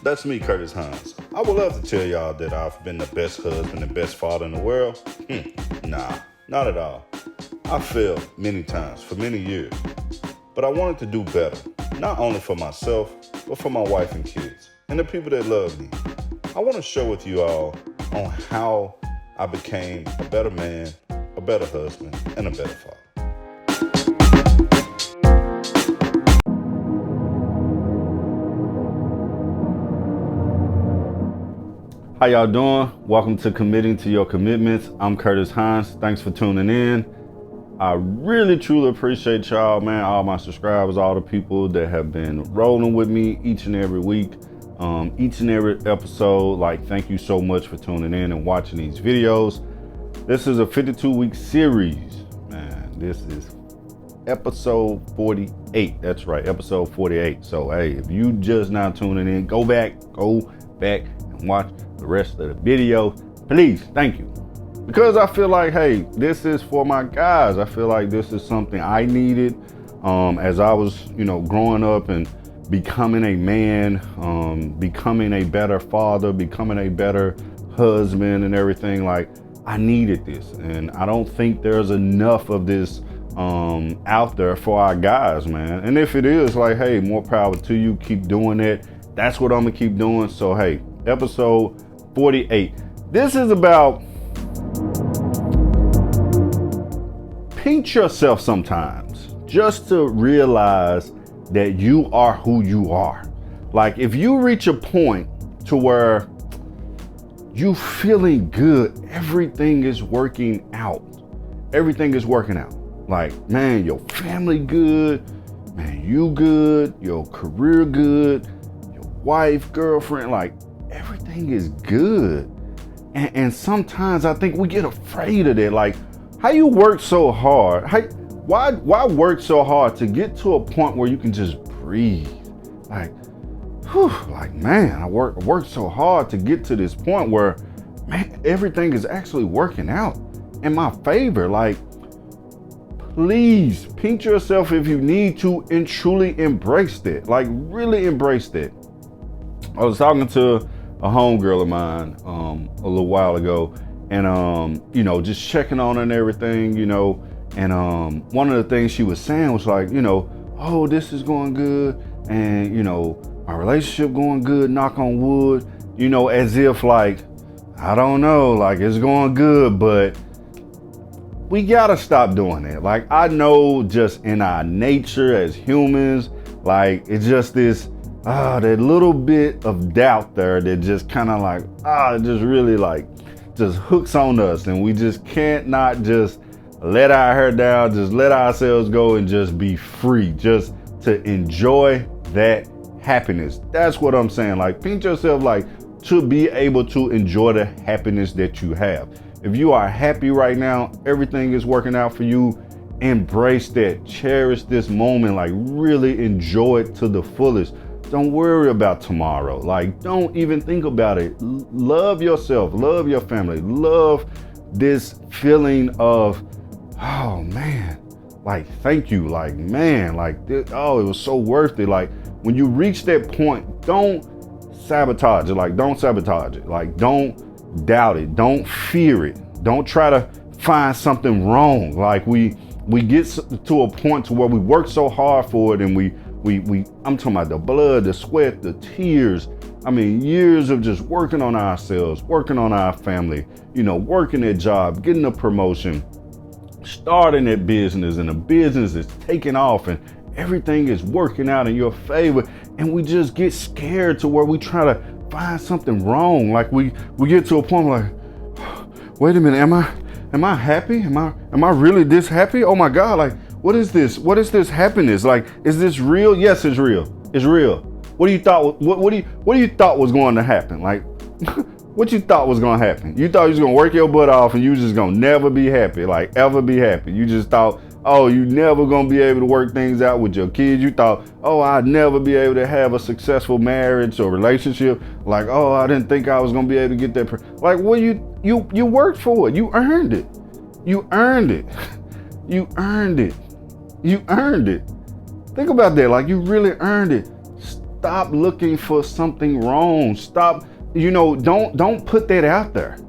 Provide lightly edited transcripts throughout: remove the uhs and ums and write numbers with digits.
That's me, Curtis Hines. I would love to tell y'all that I've been the best husband and best father in the world. Nah, not at all. I failed many times for many years, but I wanted to do better, not only for myself, but for my wife and kids, and the people that love me. I want to share with you all on how I became a better man, a better husband, and a better father. How y'all doing? Welcome to Committing to Your Commitments. I'm Curtis Hines. Thanks for tuning in. I really, truly appreciate y'all, man. All my subscribers, all the people that have been rolling with me each and every week, each and every episode. Thank you so much for tuning in and watching these videos. This is a 52-week series, man. This is episode 48. That's right, episode 48. So, hey, if you just now tuning in, go back and watch the rest of the video, please. Thank you. Because I feel like, hey, this is for my guys. I feel like this is something I needed as I was, growing up and becoming a man, becoming a better father, becoming a better husband and everything. Like, I needed this. And I don't think there's enough of this out there for our guys, man. And if it is, hey, more power to you. Keep doing it. That's what I'm gonna keep doing. So, hey, episode 48. This is about pinch yourself sometimes just to realize that you are who you are. Like, if you reach a point to where you feeling good, everything is working out. Everything is working out. Like, man, your family good, man, you good, your career good, your wife, girlfriend, everything is good. And sometimes I think we get afraid of that. Like, how you work so hard? Why work so hard to get to a point where you can just breathe? Man, I worked so hard to get to this point where, man, everything is actually working out in my favor. Please pinch yourself if you need to and truly embrace that. Really embrace that. I was talking to a homegirl of mine a little while ago, and just checking on her and everything, and one of the things she was saying was oh, this is going good, and my relationship going good, knock on wood, as if I don't know, it's going good, but we gotta stop doing it. I know just in our nature as humans, it's just this that little bit of doubt there that just kind of it just really just hooks on us, and we just can't not just let our hair down, just let ourselves go and just be free, just to enjoy that happiness. That's what I'm saying. Pinch yourself to be able to enjoy the happiness that you have. If you are happy right now, everything is working out for you, embrace that, cherish this moment, really enjoy it to the fullest. Don't worry about tomorrow. Don't even think about it. Love yourself, love your family, love this feeling of, oh man, thank you, it was so worth it. When you reach that point, don't sabotage it. Don't sabotage it. Don't doubt it. Don't fear it. Don't try to find something wrong. We get to a point to where we work so hard for it, and I'm talking about the blood, the sweat, the tears. I mean, years of just working on ourselves, working on our family, working a job, getting a promotion, starting that business, and the business is taking off and everything is working out in your favor. And we just get scared to where we try to find something wrong. We get to a point wait a minute, am I happy? Am I really this happy? Oh my God, what is this? What is this happiness? Is this real? Yes, it's real. It's real. What do you thought? What do you thought was going to happen? What you thought was going to happen? You thought you was going to work your butt off and you was just going to never be happy, ever be happy. You just thought, oh, you never going to be able to work things out with your kids. You thought, oh, I'd never be able to have a successful marriage or relationship. Oh, I didn't think I was going to be able to get that. Well, you worked for it. You earned it. You earned it. You earned it. You earned it. Think about that. You really earned it. Stop looking for something wrong. Stop, don't put that out there.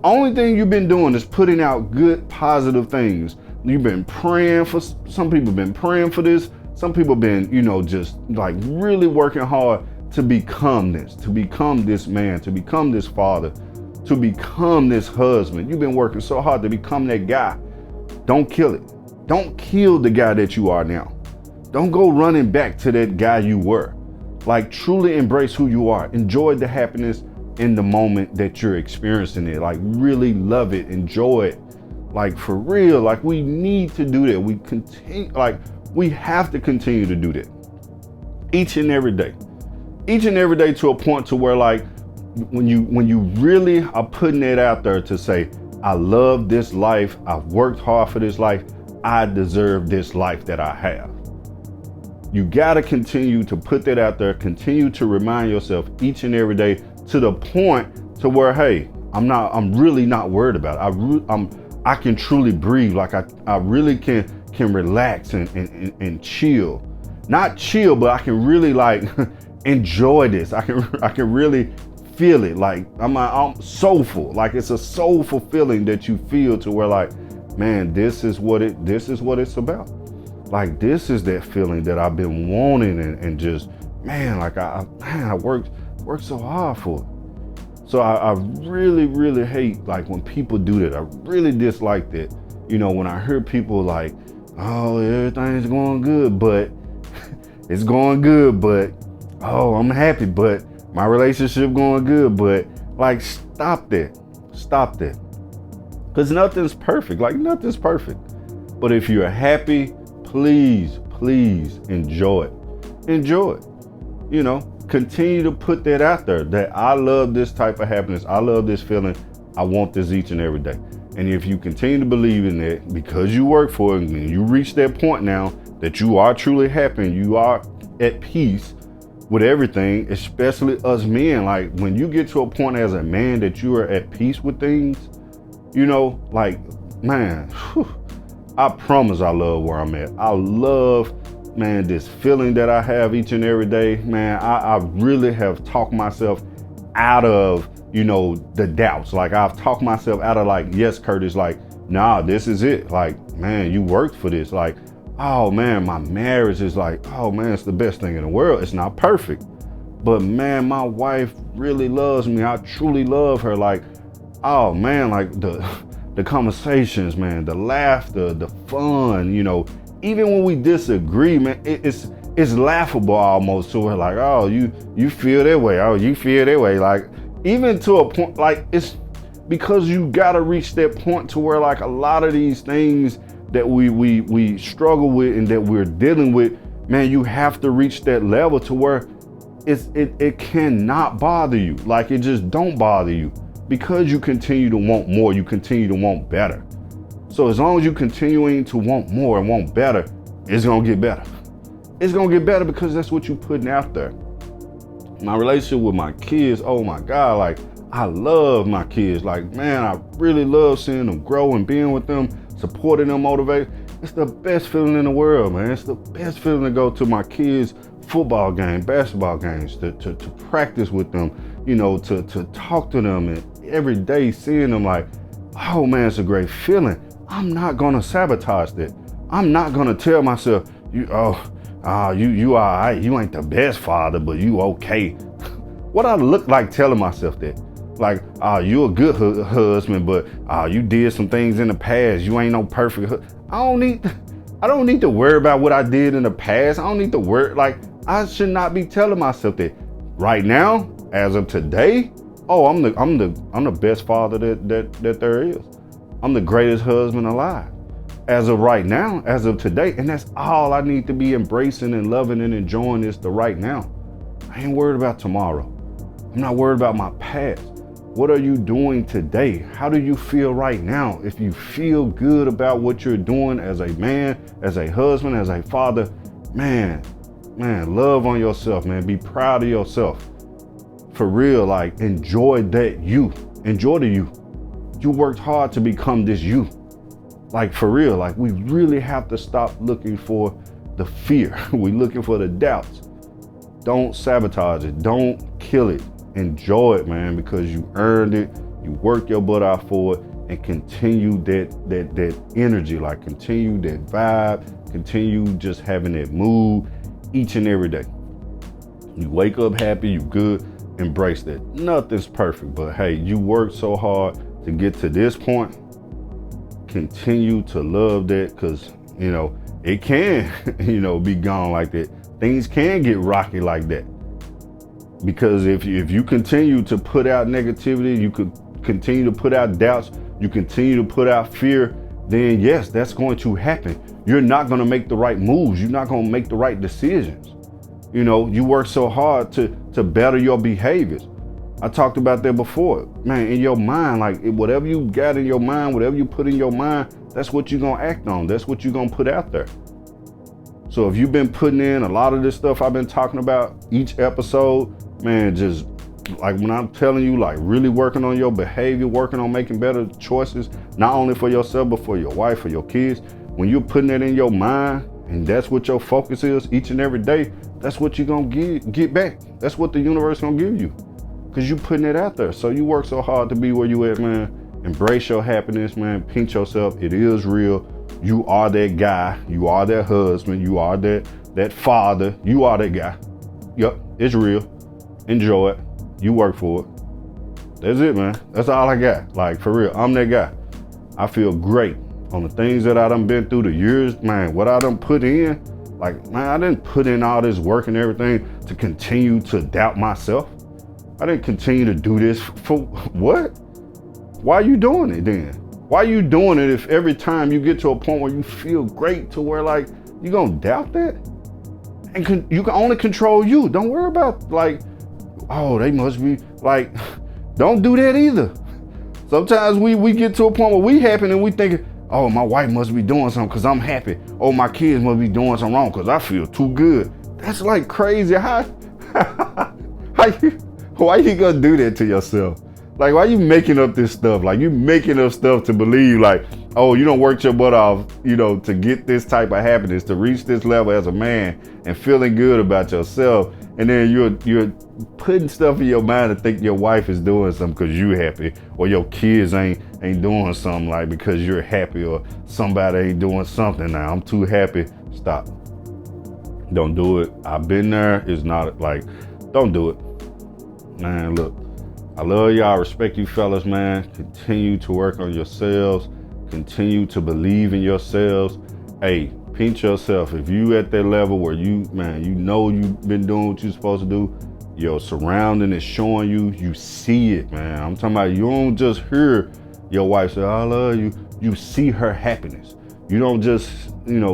Only thing you've been doing is putting out good, positive things. You've been praying for, some people been praying for this. Some people been, just like really working hard to become this man, to become this father, to become this husband. You've been working so hard to become that guy. Don't kill it. Don't kill the guy that you are now. Don't go running back to that guy you were. Like, truly embrace who you are. Enjoy the happiness in the moment that you're experiencing it. Like, really love it. Enjoy it. Like, for real. Like, we need to do that. We have to continue to do that. Each and every day. Each and every day, to a point to where, like, when you really are putting it out there to say, I love this life. I've worked hard for this life. I deserve this life that I have. You got to continue to put that out there, continue to remind yourself each and every day, to the point to where, hey, I'm really not worried about it. I can truly breathe. Like, I really can relax and chill. Not chill, but I can really, like, enjoy this. I can really feel it. Like, I'm soulful. Like, it's a soulful feeling that you feel, to where, like, man, this is what it's about. Like, this is that feeling that I've been wanting, and just, man, like, I worked so hard for it. So I really, really hate, like, when people do that. I really dislike that. When I hear people like, oh, everything's going good, but it's going good, but, oh, I'm happy, but my relationship going good, but, like, stop that. Because nothing's perfect. Like, nothing's perfect. But if you're happy, please enjoy it. Continue to put that out there, that I love this type of happiness. I love this feeling. I want this each and every day. And if you continue to believe in it, because you work for it, and you reach that point now that you are truly happy and you are at peace with everything, especially us men. Like, when you get to a point as a man that you are at peace with things, like, man, I promise I love where I'm at. I love, man, this feeling that I have each and every day. Man, I really have talked myself out of, the doubts. Like, I've talked myself out of, like, yes, Curtis, like, nah, this is it. Like, man, you worked for this. Like, oh man, my marriage is like, oh man, it's the best thing in the world. It's not perfect, but man, my wife really loves me. I truly love her. Like, oh man, like the conversations, man, the laughter, the fun, even when we disagree, man, it's laughable almost. So we're like, oh, you feel that way. Oh, you feel that way. Like, even to a point, like, it's because you gotta reach that point to where, like, a lot of these things that we struggle with and that we're dealing with, man, you have to reach that level to where it cannot bother you. Like, it just don't bother you, because you continue to want more, you continue to want better. So as long as you're continuing to want more and want better, it's gonna get better. It's gonna get better because that's what you're putting out there. My relationship with my kids, oh my God, like, I love my kids. Like, man, I really love seeing them grow and being with them, supporting them, motivating. It's the best feeling in the world, man. It's the best feeling to go to my kids' football game, basketball games, to practice with them, to talk to them, and every day seeing them, like, oh man, it's a great feeling. I'm not gonna sabotage that. I'm not gonna tell myself, you all right, you ain't the best father, but you okay. What I look like telling myself that? Like, you a good husband, but you did some things in the past. You ain't no perfect I don't need to worry about what I did in the past. I don't need to worry. Like, I should not be telling myself that. Right now, as of today, oh, I'm the best father that there is. I'm the greatest husband alive. As of right now, as of today, and that's all I need to be embracing and loving and enjoying is the right now. I ain't worried about tomorrow. I'm not worried about my past. What are you doing today? How do you feel right now? If you feel good about what you're doing as a man, as a husband, as a father, man, love on yourself, man. Be proud of yourself. For real, like, enjoy that you. Enjoy the you. You worked hard to become this you. Like, for real, like, we really have to stop looking for the fear. We're looking for the doubts. Don't sabotage it. Don't kill it. Enjoy it, man, because you earned it. You worked your butt out for it, and continue that energy, like continue that vibe, continue just having that mood each and every day. You wake up happy, you good, embrace that. Nothing's perfect, but hey, you worked so hard to get to this point. Continue to love that, because it can be gone like that. Things can get rocky like that, because if you continue to put out negativity, you could continue to put out doubts, you continue to put out fear, then yes, that's going to happen. You're not going to make the right moves. You're not going to make the right decisions. You work so hard to better your behaviors. I talked about that before. Man, in your mind, like whatever you got in your mind, whatever you put in your mind, that's what you're going to act on. That's what you're going to put out there. So if you've been putting in a lot of this stuff I've been talking about each episode, man, just like when I'm telling you, like really working on your behavior, working on making better choices, not only for yourself, but for your wife, for your kids. When you're putting it in your mind and that's what your focus is each and every day, that's what you're going to get back. That's what the universe going to give you, because you're putting it out there. So you work so hard to be where you at, man. Embrace your happiness, man. Pinch yourself. It is real. You are that guy. You are that husband. You are that father. You are that guy. Yep, it's real. Enjoy it. You work for it. That's it, man. That's all I got. Like, for real, I'm that guy. I feel great on the things that I done been through, the years, man, what I done put in. Like, man, I didn't put in all this work and everything to continue to doubt myself. I didn't continue to do this for what? Why are you doing it then? Why are you doing it if every time you get to a point where you feel great to where like you gonna doubt that? And you can only control you. Don't worry about like, oh, they must be like, don't do that either. Sometimes we get to a point where we happy and we thinking, oh, my wife must be doing something because I'm happy. Oh, my kids must be doing something wrong because I feel too good. That's like crazy. Why you gonna do that to yourself? Like, why you making up this stuff? Like, you making up stuff to believe like, oh, you don't work your butt off, to get this type of happiness, to reach this level as a man and feeling good about yourself. And then you're putting stuff in your mind to think your wife is doing something because you happy, or your kids ain't doing something like because you're happy, or somebody ain't doing something. Now I'm too happy. Stop. Don't do it. I've been there. It's not like, don't do it. Man, look, I love y'all. I respect you fellas, man. Continue to work on yourselves. Continue to believe in yourselves. Hey, pinch yourself. If you at that level where you've been doing what you're supposed to do, your surrounding is showing you see it, man. I'm talking about, you don't just hear your wife say, I love you. You see her happiness. You don't just,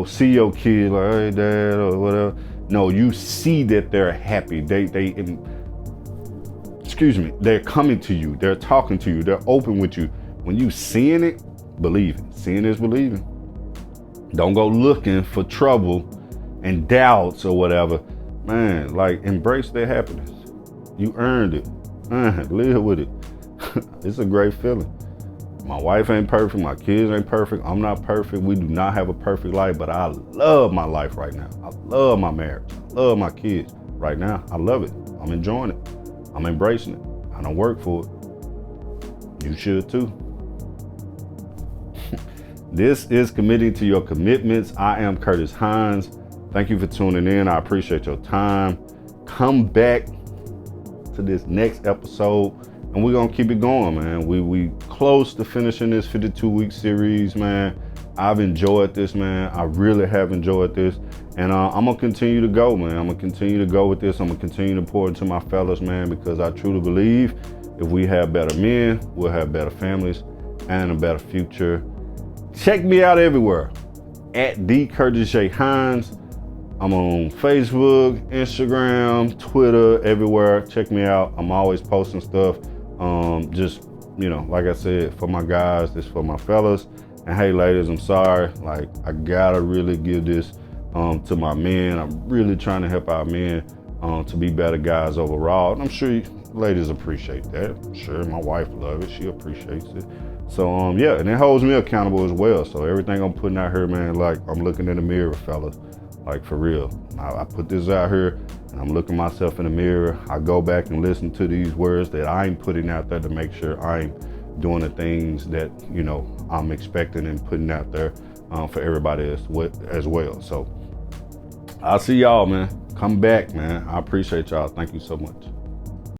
see your kid like, hey, dad, or whatever. No, you see that they're happy. They're coming to you. They're talking to you. They're open with you. When you seeing it, believe it. Seeing is believing. Don't go looking for trouble and doubts or whatever. Man, like, embrace their happiness. You earned it. Live with it. It's a great feeling. My wife ain't perfect. My kids ain't perfect. I'm not perfect. We do not have a perfect life, but I love my life right now. I love my marriage. I love my kids right now. I love it. I'm enjoying it. I'm embracing it. I don't work for it. You should too. This is Committing to Your Commitments. I am Curtis Hines. Thank you for tuning in. I appreciate your time. Come back to this next episode and we're gonna keep it going, man. We close to finishing this 52-week series, man. I've enjoyed this, man. I really have enjoyed this. And I'm gonna continue to go, man. I'm gonna continue to go with this. I'm gonna continue to pour into my fellas, man, because I truly believe if we have better men, we'll have better families and a better future. Check me out everywhere at the Curtis J. Hines. I'm on Facebook, Instagram, Twitter, everywhere. Check me out. I'm always posting stuff. Just, like I said, for my guys, this for my fellas. And hey, ladies, I'm sorry. Like, I gotta really give this to my men. I'm really trying to help our men to be better guys overall. And I'm sure you ladies appreciate that. I'm sure my wife loves it. She appreciates it. So, yeah, and it holds me accountable as well. So everything I'm putting out here, man, like, I'm looking in the mirror, fellas. Like, for real. I put this out here and I'm looking myself in the mirror. I go back and listen to these words that I'm putting out there to make sure I'm doing the things that, you know, I'm expecting and putting out there for everybody as well. So I'll see y'all, man. Come back, man. I appreciate y'all. Thank you so much.